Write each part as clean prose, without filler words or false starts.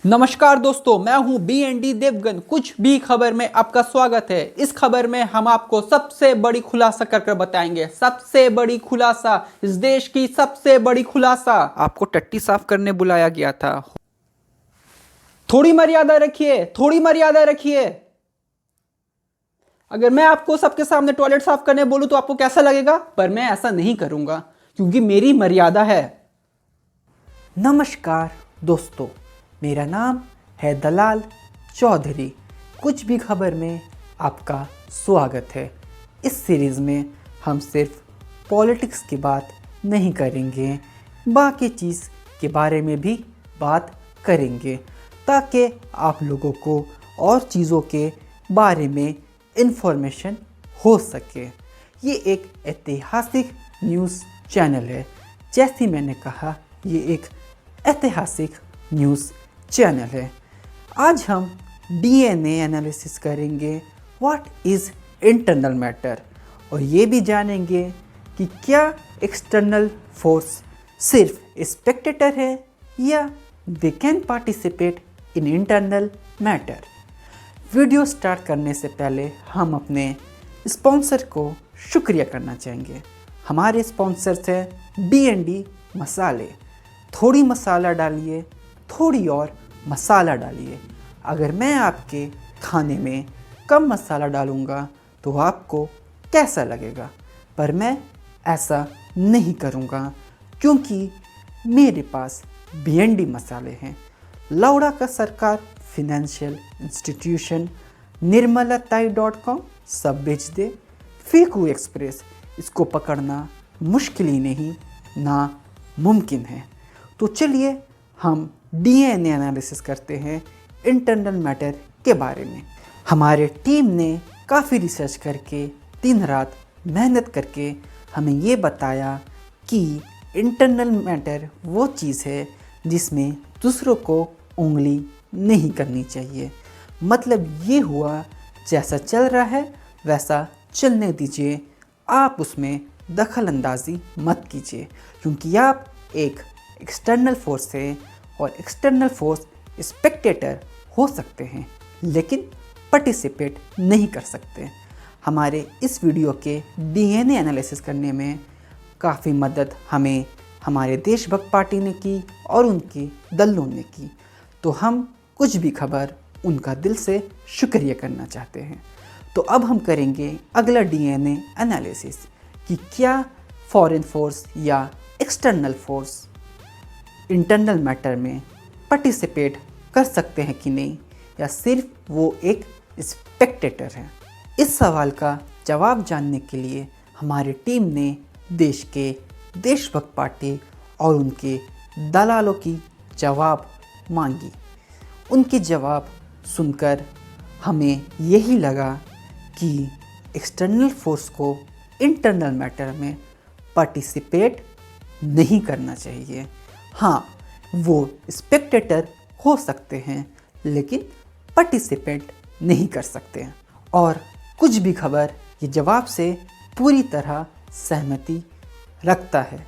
नमस्कार दोस्तों, मैं हूं BND देवगन। कुछ भी खबर में आपका स्वागत है। इस खबर में हम आपको सबसे बड़ी खुलासा कर बताएंगे। सबसे बड़ी खुलासा, इस देश की सबसे बड़ी खुलासा। आपको टट्टी साफ करने बुलाया गया था। थोड़ी मर्यादा रखिए, थोड़ी मर्यादा रखिए। अगर मैं आपको सबके सामने टॉयलेट साफ करने बोलूं तो आपको कैसा लगेगा? पर मैं ऐसा नहीं करूंगा क्योंकि मेरी मर्यादा है। नमस्कार दोस्तों, मेरा नाम है दलाल चौधरी। कुछ भी खबर में आपका स्वागत है। इस सीरीज़ में हम सिर्फ पॉलिटिक्स की बात नहीं करेंगे, बाकी चीज़ के बारे में भी बात करेंगे ताकि आप लोगों को और चीज़ों के बारे में इन्फॉर्मेशन हो सके। ये एक ऐतिहासिक न्यूज़ चैनल है। जैसे मैंने कहा, ये एक ऐतिहासिक न्यूज़ चैनल है। आज हम DNA एनालिसिस करेंगे, व्हाट इज़ इंटरनल मैटर, और ये भी जानेंगे कि क्या एक्सटर्नल फोर्स सिर्फ स्पेक्टेटर है या they can participate in internal matter. Video start करने से पहले हम अपने स्पॉन्सर को शुक्रिया करना चाहेंगे। हमारे स्पॉन्सर्स हैं BND मसाले। थोड़ी मसाला डालिए, थोड़ी और मसाला डालिए। अगर मैं आपके खाने में कम मसाला डालूँगा तो आपको कैसा लगेगा? पर मैं ऐसा नहीं करूँगा क्योंकि मेरे पास BND मसाले हैं। लौड़ा का सरकार फिनेंशियल इंस्टीट्यूशन, निर्मलाताई.com सब बेच दे। फेकू एक्सप्रेस, इसको पकड़ना मुश्किल ही नहीं ना मुमकिन है। तो चलिए हम DNA एनालिसिस करते हैं इंटरनल मैटर के बारे में। हमारे टीम ने काफ़ी रिसर्च करके, दिन रात मेहनत करके हमें ये बताया कि इंटरनल मैटर वो चीज़ है जिसमें दूसरों को उंगली नहीं करनी चाहिए। मतलब ये हुआ, जैसा चल रहा है वैसा चलने दीजिए, आप उसमें दखल अंदाजी मत कीजिए क्योंकि आप एक एक्सटर्नल फोर्स है और एक्सटर्नल फोर्स स्पेक्टेटर हो सकते हैं लेकिन पार्टिसिपेट नहीं कर सकते। हमारे इस वीडियो के DNA एनालिसिस करने में काफ़ी मदद हमें हमारे देशभक्त पार्टी ने की और उनके दलों ने की, तो हम कुछ भी खबर उनका दिल से शुक्रिया करना चाहते हैं। तो अब हम करेंगे अगला DNA एनालिसिस कि क्या फॉरेन फोर्स या एक्सटर्नल फोर्स इंटरनल मैटर में पार्टिसिपेट कर सकते हैं कि नहीं, या सिर्फ वो एक स्पेक्टेटर है। इस सवाल का जवाब जानने के लिए हमारी टीम ने देश के देशभक्त पार्टी और उनके दलालों की जवाब मांगी। उनके जवाब सुनकर हमें यही लगा कि एक्सटर्नल फोर्स को इंटरनल मैटर में पार्टिसिपेट नहीं करना चाहिए। हाँ, वो स्पेक्टेटर हो सकते हैं लेकिन पार्टिसिपेट नहीं कर सकते हैं। और कुछ भी खबर ये जवाब से पूरी तरह सहमति रखता है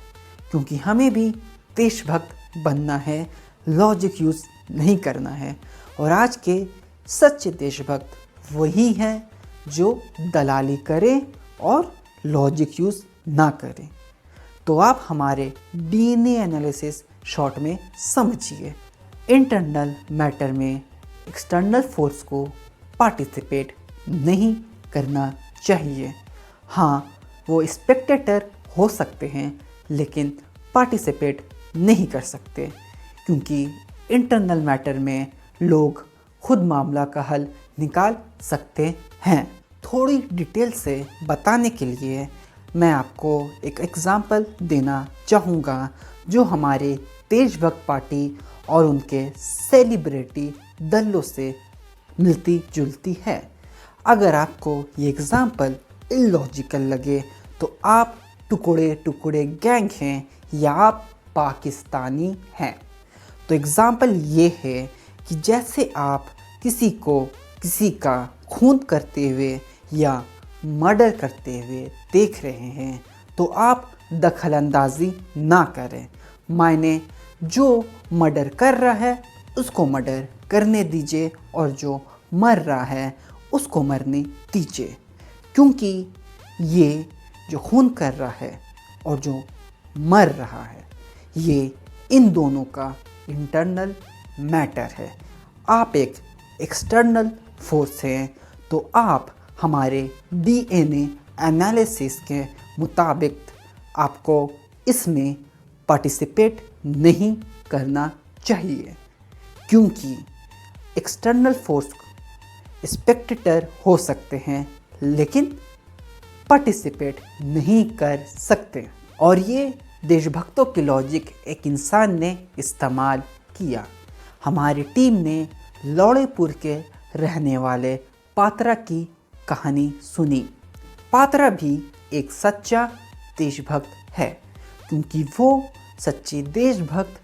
क्योंकि हमें भी देशभक्त बनना है, लॉजिक यूज़ नहीं करना है। और आज के सच्चे देशभक्त वही हैं जो दलाली करें और लॉजिक यूज़ ना करें। तो आप हमारे DNA एनालिसिस शॉर्ट में समझिए। इंटरनल मैटर में एक्सटर्नल फोर्स को पार्टिसिपेट नहीं करना चाहिए। हाँ, वो स्पेक्टेटर हो सकते हैं लेकिन पार्टिसिपेट नहीं कर सकते क्योंकि इंटरनल मैटर में लोग खुद मामला का हल निकाल सकते हैं। थोड़ी डिटेल से बताने के लिए मैं आपको एक एग्ज़ाम्पल देना चाहूँगा जो हमारे देशभक्त पार्टी और उनके सेलिब्रिटी दलों से मिलती जुलती है। अगर आपको ये एग्ज़ाम्पल इलॉजिकल लगे तो आप टुकड़े टुकड़े गैंग हैं या आप पाकिस्तानी हैं। तो एग्ज़ाम्पल ये है कि जैसे आप किसी का खून करते हुए या मर्डर करते हुए देख रहे हैं तो आप दखलंदाजी ना करें। मायने जो मर्डर कर रहा है उसको मर्डर करने दीजिए और जो मर रहा है उसको मरने दीजिए, क्योंकि ये जो खून कर रहा है और जो मर रहा है ये इन दोनों का इंटरनल मैटर है। आप एक एक्सटर्नल फोर्स हैं तो आप हमारे डीएनए एनालिसिस के मुताबिक आपको इसमें पार्टिसिपेट नहीं करना चाहिए, क्योंकि एक्सटर्नल फोर्स स्पेक्टेटर हो सकते हैं लेकिन पार्टिसिपेट नहीं कर सकते। और ये देशभक्तों की लॉजिक एक इंसान ने इस्तेमाल किया। हमारी टीम ने लौड़ेपुर के रहने वाले पात्रा की कहानी सुनी। पात्रा भी एक सच्चा देशभक्त है, क्योंकि वो सच्ची देशभक्त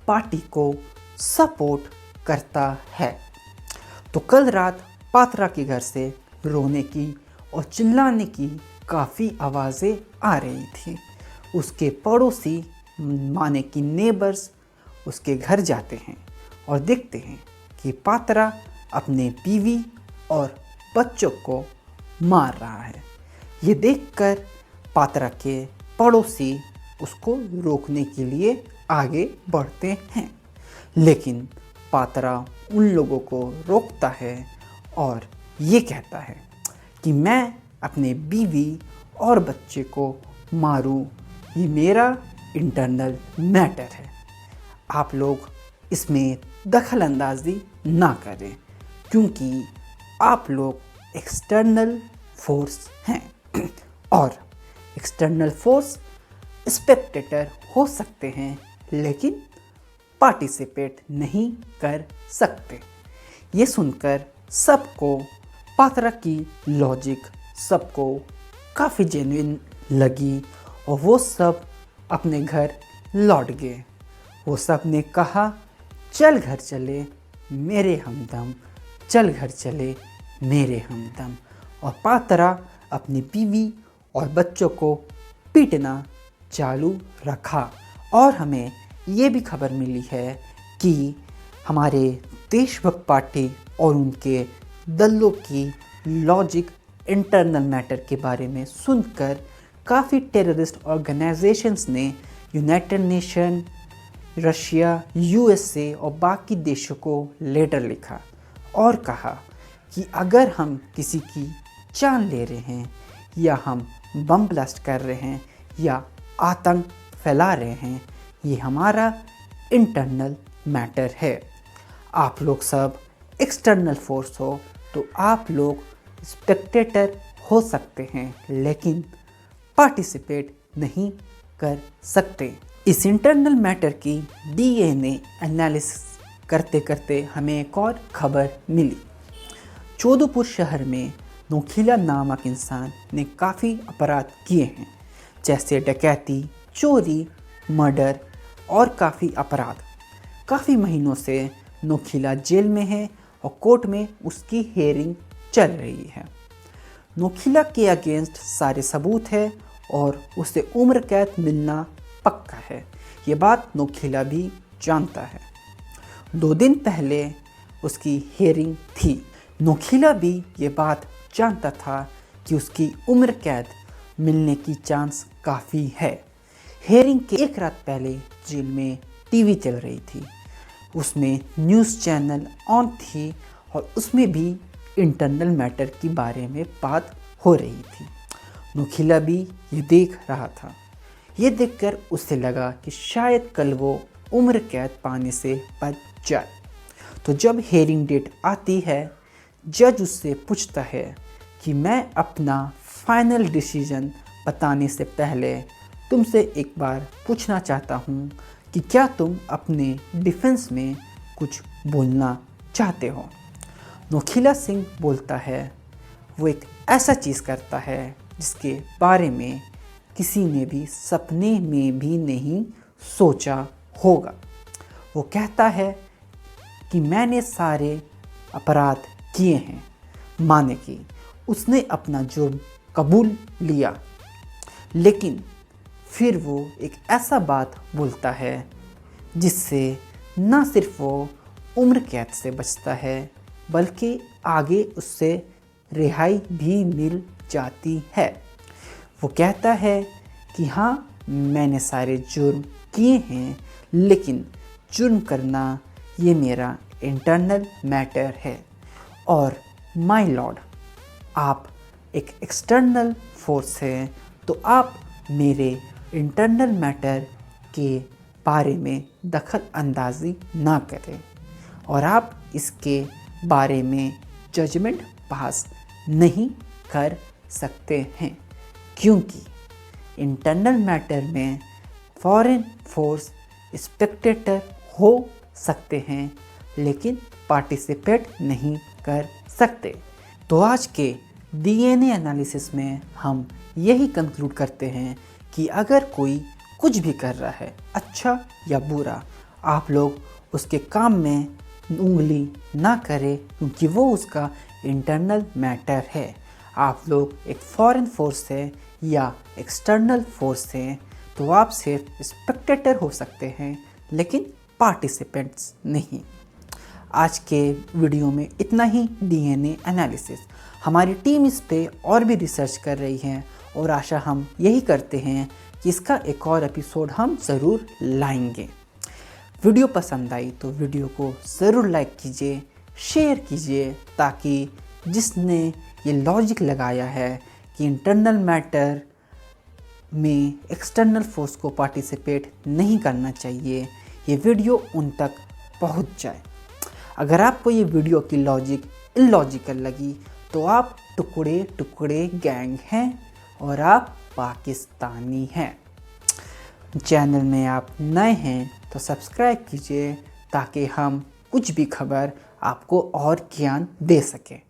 पार्टी को सपोर्ट करता है। तो कल रात पात्रा के घर से रोने की और चिल्लाने की काफ़ी आवाज़ें आ रही थी। उसके पड़ोसी माने कि नेबर्स उसके घर जाते हैं और देखते हैं कि पात्रा अपने बीवी और बच्चों को मार रहा है। ये देखकर पात्रा के पड़ोसी उसको रोकने के लिए आगे बढ़ते हैं, लेकिन पात्रा उन लोगों को रोकता है और ये कहता है कि मैं अपने बीवी और बच्चे को मारूं, ये मेरा इंटरनल मैटर है। आप लोग इसमें दखल अंदाजी ना करें, क्योंकि आप लोग एक्सटर्नल फोर्स हैं और एक्सटर्नल फोर्स स्पेक्टेटर हो सकते हैं लेकिन पार्टिसिपेट नहीं कर सकते। ये सुनकर सबको पात्रा की लॉजिक सबको काफ़ी जेन्युइन लगी और वो सब अपने घर लौट गए। वो सब ने कहा, चल घर चले मेरे हमदम, चल घर चले मेरे हमदम। और पात्रा अपनी बीवी और बच्चों को पीटना चालू रखा। और हमें ये भी खबर मिली है कि हमारे देशभक्त पार्टी और उनके दलों की लॉजिक इंटरनल मैटर के बारे में सुनकर काफ़ी टेररिस्ट ऑर्गेनाइजेशंस ने यूनाइटेड नेशन, रशिया, यूएसए और बाकी देशों को लेटर लिखा और कहा कि अगर हम किसी की जान ले रहे हैं या हम बम ब्लास्ट कर रहे हैं या आतंक फैला रहे हैं, ये हमारा इंटरनल मैटर है। आप लोग सब एक्सटर्नल फोर्स हो तो आप लोग स्पेक्टेटर हो सकते हैं लेकिन पार्टिसिपेट नहीं कर सकते। इस इंटरनल मैटर की डीएनए एनालिसिस करते करते हमें एक और खबर मिली। जोधपुर शहर में नोखिला नामक इंसान ने काफ़ी अपराध किए हैं, जैसे डकैती, चोरी, मर्डर और काफ़ी अपराध। काफ़ी महीनों से नोखिला जेल में है और कोर्ट में उसकी हियरिंग चल रही है। नोखिला के अगेंस्ट सारे सबूत है और उसे उम्र कैद मिलना पक्का है। ये बात नोखिला भी जानता है। 2 दिन पहले उसकी हियरिंग थी। नोखिला भी ये बात जानता था कि उसकी उम्र कैद मिलने की चांस काफ़ी है। हियरिंग के एक रात पहले जेल में टीवी चल रही थी, उसमें न्यूज़ चैनल ऑन थी और उसमें भी इंटरनल मैटर के बारे में बात हो रही थी। नोखिला भी ये देख रहा था। ये देखकर उसे लगा कि शायद कल वो उम्र कैद पाने से बच जाए। तो जब हियरिंग डेट आती है, जज उससे पूछता है कि मैं अपना फाइनल डिसीजन बताने से पहले तुमसे एक बार पूछना चाहता हूँ कि क्या तुम अपने डिफेंस में कुछ बोलना चाहते हो। नोखिला सिंह बोलता है वो एक ऐसा चीज़ करता है जिसके बारे में किसी ने भी सपने में भी नहीं सोचा होगा। वो कहता है कि मैंने सारे अपराध किए हैं, माने कि उसने अपना जुर्म कबूल लिया, लेकिन फिर वो एक ऐसा बात बोलता है जिससे ना सिर्फ वो उम्र कैद से बचता है, बल्कि आगे उससे रिहाई भी मिल जाती है। वो कहता है कि हाँ, मैंने सारे जुर्म किए हैं, लेकिन जुर्म करना ये मेरा इंटरनल मैटर है। और माय लॉर्ड, आप एक एक्सटर्नल फोर्स हैं, तो आप मेरे इंटरनल मैटर के बारे में दखल अंदाजी ना करें और आप इसके बारे में जजमेंट पास नहीं कर सकते हैं, क्योंकि इंटरनल मैटर में फॉरेन फोर्स स्पेक्टेटर हो सकते हैं, लेकिन पार्टिसिपेट नहीं कर सकते। तो आज के डीएनए एनालिसिस में हम यही कंक्लूड करते हैं कि अगर कोई कुछ भी कर रहा है, अच्छा या बुरा, आप लोग उसके काम में उंगली ना करें, क्योंकि वो उसका इंटरनल मैटर है। आप लोग एक फॉरेन फोर्स है या एक्सटर्नल फोर्स हैं, तो आप सिर्फ स्पेक्टेटर हो सकते हैं, लेकिन पार्टिसिपेंट्स नहीं। आज के वीडियो में इतना ही डीएनए एनालिसिस। हमारी टीम इस पे और भी रिसर्च कर रही है और आशा हम यही करते हैं कि इसका एक और एपिसोड हम ज़रूर लाएंगे। वीडियो पसंद आई तो वीडियो को ज़रूर लाइक कीजिए, शेयर कीजिए, ताकि जिसने ये लॉजिक लगाया है कि इंटरनल मैटर में एक्सटर्नल फोर्स को पार्टिसिपेट नहीं करना चाहिए, ये वीडियो उन तक पहुंच जाए। अगर आपको ये वीडियो की लॉजिक इलॉजिकल लगी तो आप टुकड़े टुकड़े गैंग हैं और आप पाकिस्तानी हैं। चैनल में आप नए हैं तो सब्सक्राइब कीजिए, ताकि हम कुछ भी खबर आपको और ज्ञान दे सकें।